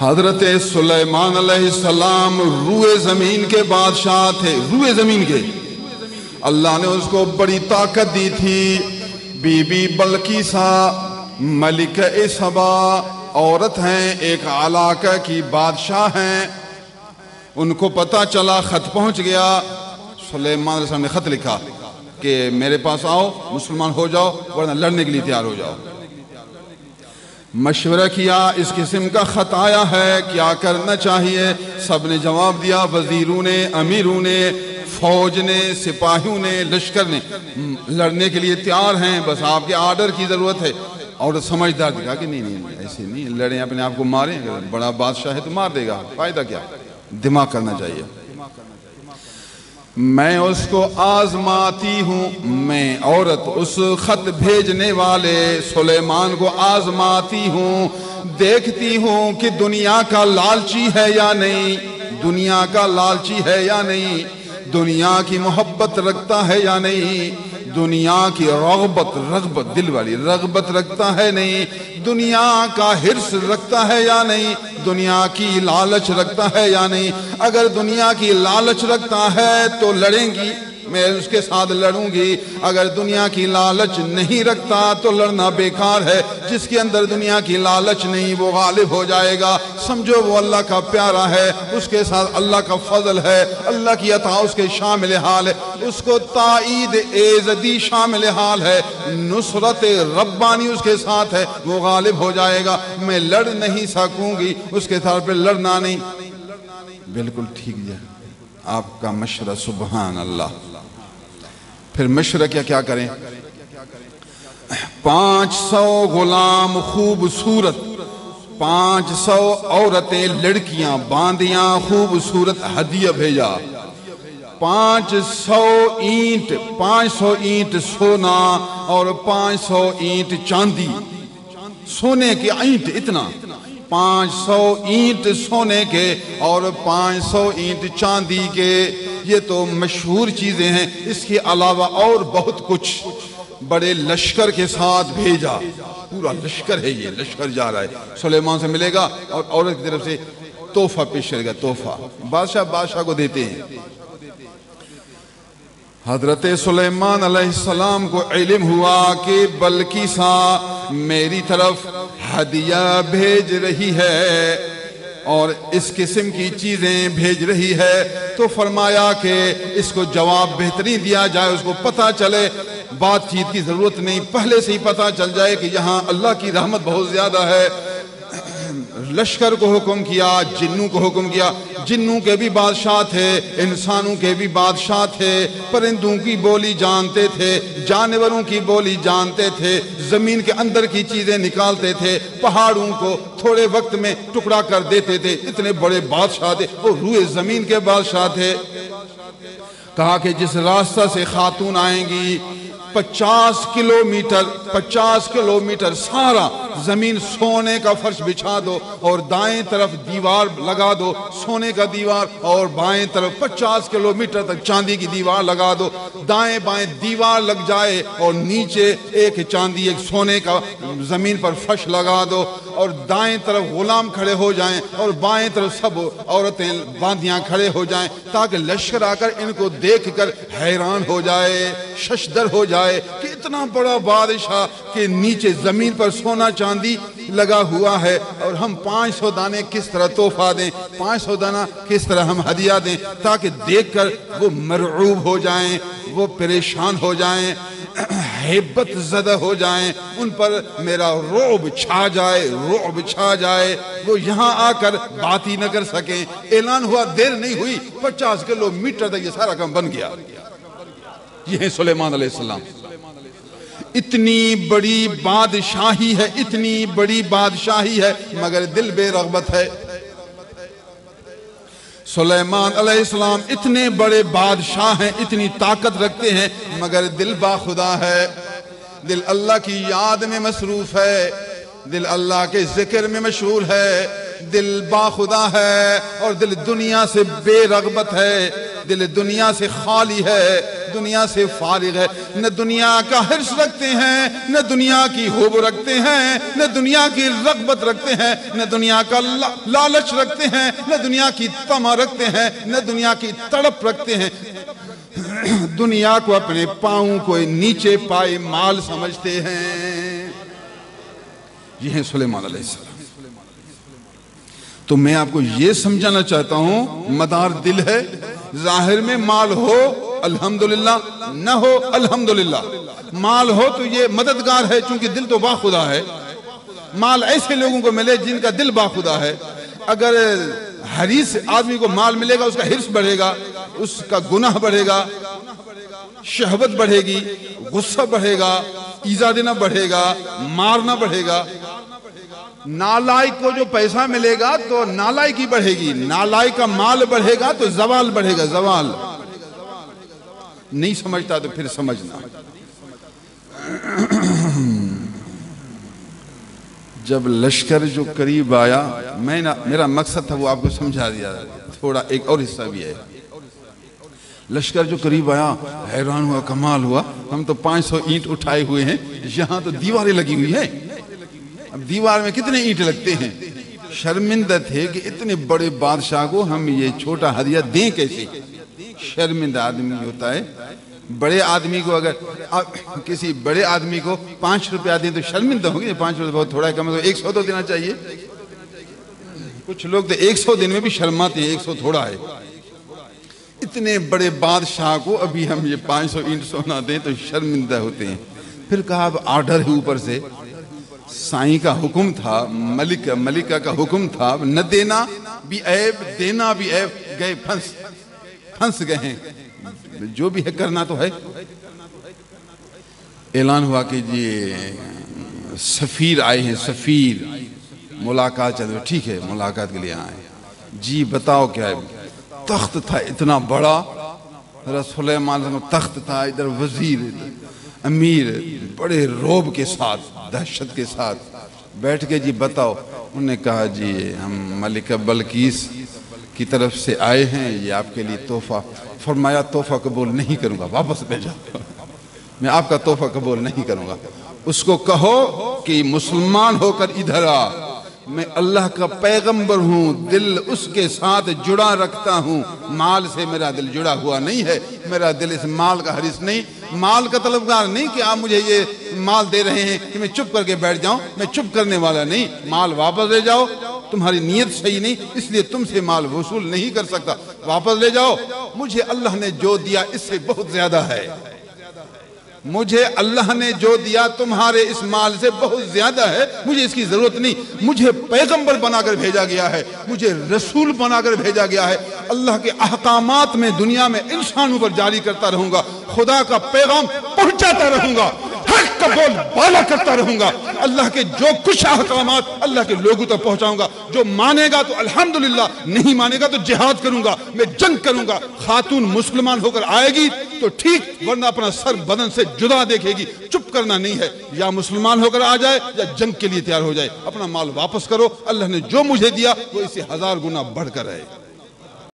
حضرت سلیمان علیہ السلام روئے زمین کے بادشاہ تھے، روئے زمین کے۔ اللہ نے اس کو بڑی طاقت دی تھی۔ بی بی بلقیسہ ملکہ سبا عورت ہیں، ایک علاقہ کی بادشاہ ہیں۔ ان کو پتہ چلا، خط پہنچ گیا، سلیمان علیہ السلام نے خط لکھا کہ میرے پاس آؤ، مسلمان ہو جاؤ ورنہ لڑنے کے لیے تیار ہو جاؤ۔ مشورہ کیا، اس قسم کا خط آیا ہے، کیا کرنا چاہیے؟ سب نے جواب دیا، وزیروں نے، امیروں نے، فوج نے، سپاہیوں نے، لشکر نے، لڑنے کے لیے تیار ہیں، بس آپ کے آرڈر کی ضرورت ہے۔ اور سمجھدار کہا کہ نہیں ایسے نہیں لڑیں، اپنے آپ کو ماریں، بڑا بادشاہ ہے تو مار دے گا، فائدہ کیا؟ دماغ کرنا چاہیے۔ میں اس کو آزماتی ہوں، میں عورت اس خط بھیجنے والے سلیمان کو آزماتی ہوں، دیکھتی ہوں کہ دنیا کا لالچی ہے یا نہیں، دنیا کا لالچی ہے یا نہیں، دنیا کی محبت رکھتا ہے یا نہیں، دنیا کی رغبت دل والی رغبت رکھتا ہے نہیں، دنیا کا حرص رکھتا ہے یا نہیں، دنیا کی لالچ رکھتا ہے یا نہیں۔ اگر دنیا کی لالچ رکھتا ہے تو لڑیں گی، میں اس کے ساتھ لڑوں گی۔ اگر دنیا کی لالچ نہیں رکھتا تو لڑنا بیکار ہے۔ جس کے اندر دنیا کی لالچ نہیں وہ غالب ہو جائے گا۔ سمجھو وہ اللہ کا پیارا ہے، اس کے ساتھ اللہ کا فضل ہے، اللہ کی عطا اس کے شامل حال ہے، اس کو تائید ایزدی شامل حال ہے، نصرت ربانی اس کے ساتھ ہے، وہ غالب ہو جائے گا۔ میں لڑ نہیں سکوں گی، اس کے ساتھ پہ لڑنا نہیں۔ بالکل ٹھیک ہے آپ کا مشورہ، سبحان اللہ۔ پھر مشورہ کیا کریں؟ 500 غلام خوبصورت، 500 عورتیں لڑکیاں باندیاں خوبصورت ہدیہ بھیجا، 500 اینٹ سونا اور 500 اینٹ چاندی، سونے کی اینٹ اتنا، 500 اینٹ سونے کے اور 500 اینٹ چاندی کے۔ یہ تو مشہور چیزیں ہیں، اس کے علاوہ اور بہت کچھ بڑے لشکر کے ساتھ بھیجا، پورا لشکر ہے، یہ لشکر جا رہا ہے، سلیمان سے ملے گا اور عورت کی طرف سے تحفہ پیش کرے گا، تحفہ بادشاہ کو دیتے ہیں۔ حضرت سلیمان علیہ السلام کو علم ہوا کہ بلقیسہ میری طرف ہدیہ بھیج رہی ہے اور اس قسم کی چیزیں بھیج رہی ہے، تو فرمایا کہ اس کو جواب بہترین دیا جائے، اس کو پتہ چلے، بات چیت کی ضرورت نہیں، پہلے سے ہی پتہ چل جائے کہ یہاں اللہ کی رحمت بہت زیادہ ہے۔ لشکر کو حکم کیا، جنوں کو حکم کیا، جنوں کے بھی بادشاہ تھے، انسانوں کے بھی بادشاہ تھے، پرندوں کی بولی جانتے تھے، جانوروں کی بولی جانتے تھے، زمین کے اندر کی چیزیں نکالتے تھے، پہاڑوں کو تھوڑے وقت میں ٹکڑا کر دیتے تھے، اتنے بڑے بادشاہ تھے، وہ روئے زمین کے بادشاہ تھے۔ کہا کہ جس راستہ سے خاتون آئیں گی 50 کلومیٹر سارا زمین سونے کا فرش بچھا دو اور دائیں طرف دیوار لگا دو، سونے کا دیوار، اور بائیں طرف 50 کلومیٹر تک چاندی کی دیوار لگا دو، دائیں بائیں دیوار لگ جائے اور نیچے ایک چاندی ایک سونے کا زمین پر فرش لگا دو، اور دائیں طرف غلام کھڑے ہو جائیں اور بائیں طرف سب عورتیں باندیاں کھڑے ہو جائیں، تاکہ لشکر آ کر ان کو دیکھ کر حیران ہو جائے، ششدر ہو جائے کہ اتنا بڑا بادشاہ کہ نیچے زمین پر سونا چاندی لگا ہوا ہے، اور ہم 500 دانے کس طرح تحفہ دیں، 500 دانہ کس طرح ہم ہدیہ دیں، تاکہ دیکھ کر وہ مرعوب ہو جائیں، وہ پریشان ہو جائیں، ہیبت زدہ ہو جائیں، ان پر میرا رعب چھا جائے، وہ یہاں آ کر بات ہی نہ کر سکیں۔ اعلان ہوا، دیر نہیں ہوئی، 50 کلومیٹر تک یہ سارا کام بن گیا۔ یہ ہے سلیمان علیہ السلام۔ اتنی بڑی بادشاہی ہے مگر دل بے رغبت ہے۔ سلیمان علیہ السلام اتنے بڑے بادشاہ ہیں، اتنی طاقت رکھتے ہیں، مگر دل با خدا ہے، دل اللہ کی یاد میں مصروف ہے، دل اللہ کے ذکر میں مشغول ہے، دل با خدا ہے، اور دل دنیا سے بے رغبت ہے، دل دنیا سے خالی ہے، دنیا سے فارغ ہے، نہ دنیا کا حرص رکھتے ہیں، نہ دنیا کی حب رکھتے ہیں، نہ دنیا کی رغبت رکھتے ہیں، نہ دنیا کا لالچ رکھتے ہیں، نہ دنیا کی طمع رکھتے ہیں، نہ دنیا کی تڑپ رکھتے ہیں۔ دنیا کو اپنے پاؤں کو نیچے پائے مال سمجھتے ہیں۔ یہ ہیں سلیمان علیہ السلام۔ تو میں آپ کو یہ سمجھانا چاہتا ہوں، مدار دل ہے، ظاہر میں مال ہو الحمدللہ، نہ ہو الحمدللہ۔ مال ہو تو یہ مددگار ہے، چونکہ دل تو باخدا ہے۔ مال ایسے لوگوں کو ملے جن کا دل باخدا ہے۔ اگر حریص آدمی کو مال ملے گا، اس کا حرص بڑھے گا، اس کا گناہ بڑھے گا، شہوت بڑھے گی، غصہ بڑھے گا، ایذا دینا بڑھے گا، مارنا بڑھے گا۔ نالائق کو جو پیسہ ملے گا تو نالائقی بڑھے گی، نالائق کا مال بڑھے گا تو زوال بڑھے گا، زوال۔ نہیں سمجھتا تو پھر سمجھنا۔ جب لشکر جو قریب آیا، میرا مقصد تھا وہ آپ کو سمجھا دیا، تھوڑا ایک اور حصہ بھی ہے۔ لشکر جو قریب آیا، حیران ہوا، کمال ہوا، ہم تو 500 اینٹ اٹھائے ہوئے ہیں، یہاں تو دیواریں لگی ہوئی ہیں۔ اب دیوار میں کتنے اینٹ لگتے ہیں؟ شرمندہ تھے کہ اتنے بڑے بادشاہ کو ہم یہ چھوٹا ہدیہ دیں کیسے؟ شرمندہ آدمی ہوتا ہے۔ بڑے آدمی کو اگر کسی بڑے آدمی کو 5 روپیہ دیں تو شرمندہ ہوں گے، 5 روپیہ بہت تھوڑا ہے، کم از کم 100 تو دینا چاہیے۔ کچھ لوگ تو 100 دن میں بھی شرماتے ہیں، 100 تھوڑا ہے۔ اتنے بڑے بادشاہ کو ابھی ہم یہ 500 اینٹ سونا دیں تو شرمندہ ہوتے ہیں۔ پھر کہا اب آرڈر ہے اوپر سے، سائیں کا حکم تھا، ملکہ کا حکم تھا، نہ دینا بھی عیب، دینا بھی عیب، گئے پھنس گئے ہیں، جو بھی ہے کرنا تو ہے۔ اعلان ہوا کہ جی سفیر آئے ہیں، سفیر ملاقات چل رہی، ٹھیک ہے ملاقات کے لیے آئے۔ جی بتاؤ کیا ہے؟ تخت تھا اتنا بڑا، سلیمان تخت تھا، ادھر وزیر امیر بڑے روب کے ساتھ، دہشت کے ساتھ بیٹھ کے جی بتاؤ۔ انہوں نے کہا جی ہم ملکہ بلقیس کی طرف سے آئے ہیں، یہ آپ کے لیے تحفہ۔ فرمایا تحفہ قبول نہیں کروں گا، واپس بھیجا، میں آپ کا تحفہ قبول نہیں کروں گا۔ اس کو کہو کہ مسلمان ہو کر ادھر آ، میں اللہ کا پیغمبر ہوں، دل اس کے ساتھ جڑا رکھتا ہوں، مال سے میرا دل جڑا ہوا نہیں ہے، میرا دل اس مال کا حریص نہیں، مال کا طلبگار نہیں کہ آپ مجھے یہ مال دے رہے ہیں کہ میں چپ کر کے بیٹھ جاؤں، میں چپ کرنے والا نہیں، مال واپس لے جاؤ، تمہاری نیت صحیح نہیں اس لیے تم سے مال وصول نہیں کر سکتا، واپس لے جاؤ، مجھے اللہ نے جو دیا اس سے بہت زیادہ ہے، مجھے اللہ نے جو دیا تمہارے اس مال سے بہت زیادہ ہے، مجھے اس کی ضرورت نہیں، مجھے پیغمبر بنا کر بھیجا گیا ہے، مجھے رسول بنا کر بھیجا گیا ہے، اللہ کے احکامات میں دنیا میں انسانوں پر جاری کرتا رہوں گا، خدا کا پیغام پہنچاتا رہوں گا، حق کا بول بالا کرتا رہوں گا، اللہ کے جو کچھ احکامات اللہ کے لوگوں تک پہنچاؤں گا، جو مانے گا تو الحمدللہ، نہیں مانے گا تو جہاد کروں گا، میں جنگ کروں گا، خاتون مسلمان ہو کر آئے گی تو ٹھیک، ورنہ اپنا سر بدن سے جدا دیکھے گی، چپ کرنا نہیں ہے، یا مسلمان ہو کر آ جائے یا جنگ کے لیے تیار ہو جائے، اپنا مال واپس کرو، اللہ نے جو مجھے دیا وہ اس سے 1000 گنا بڑھ کر ہے۔